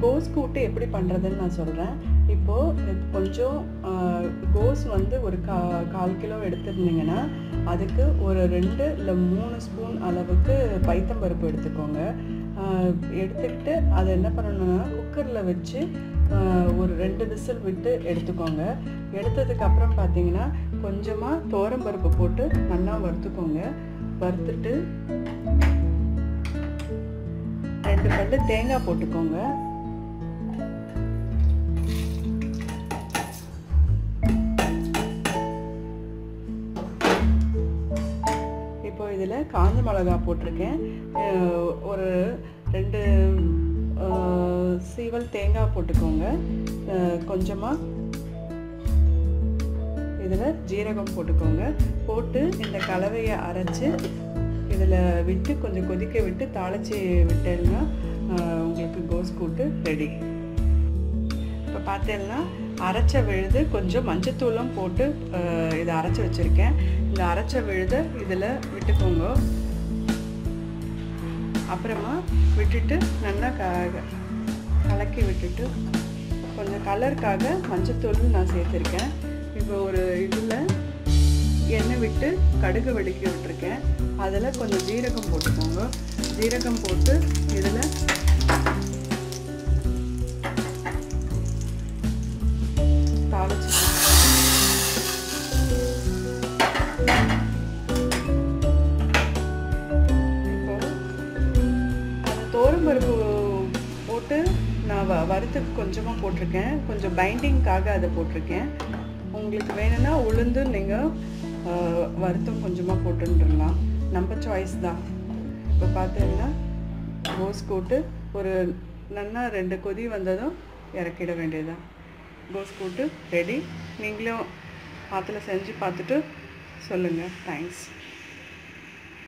கோஸ் கூட்டு எப்படி பண்ணுறதுன்னு நான் சொல்கிறேன். இப்போது கொஞ்சம் கோஸ் வந்து ஒரு 1/4 கிலோ எடுத்துருந்தீங்கன்னா அதுக்கு ஒரு 2 இல்லை 3 ஸ்பூன் அளவுக்கு பைத்தம்பருப்பு எடுத்துக்கோங்க. எடுத்துக்கிட்டு அதை என்ன பண்ணணும்னா குக்கரில் வச்சு ஒரு 2 விசில் விட்டு எடுத்துக்கோங்க. எடுத்ததுக்கப்புறம் பார்த்தீங்கன்னா கொஞ்சமாக துவரம்பருப்பு போட்டு நல்லா வறுத்துக்கோங்க. வறுத்துட்டு 2 பல்லு தேங்காய் போட்டுக்கோங்க. இப்போ இதில் காஞ்ச மிளகா போட்டிருக்கேன். ஒரு 2 சீவல் தேங்காய் போட்டுக்கோங்க. கொஞ்சமாக இதில் ஜீரகம் போட்டுக்கோங்க. போட்டு இந்த கலவையை அரைச்சி இதில் விட்டு கொஞ்சம் கொதிக்க விட்டு தாளித்து விட்டேன்னா உங்களுக்கு கோஸ் கூட்டு ரெடி. இப்போ பார்த்தேன்னா அரைச்ச விழுது கொஞ்சம் மஞ்சத்தூளும் போட்டு இதை அரைச்சி வச்சுருக்கேன். இந்த அரைச்ச விழுதை இதில் விட்டுக்கோங்க. அப்புறமா விட்டுட்டு நல்லா கலக்கி விட்டுட்டு கொஞ்சம் கலருக்காக மஞ்சத்தூள் நான் சேர்த்துருக்கேன். இப்போ ஒரு இதில் எண்ணெய் விட்டு கடுகு வெடிக்க விட்டுருக்கேன். அதில் கொஞ்சம் ஜீரகம் போட்டுக்கோங்க. ஜீரகம் போட்டு இதில் தாளிச்சு இப்போ அந்த துவரம்பருப்பு போட்டு நான் வறுத்து கொஞ்சமாக போட்டிருக்கேன். கொஞ்சம் பைண்டிங்காக அதை போட்டிருக்கேன். உங்களுக்கு வேணும்னா உளுந்து நீங்கள் வறுத்தும் கொஞ்சமாக போட்டுருலாம். நம்ம சாய்ஸ் தான். இப்போ பார்த்தீங்கன்னா கோஸ் கூட்டு ஒரு நல்லா 2 கொதி வந்ததும் இறக்கிட வேண்டியதுதான். கோஸ் கூட்டு ரெடி. நீங்களும் ஆற்றுல செஞ்சு பார்த்துட்டு சொல்லுங்கள். தேங்க்ஸ்.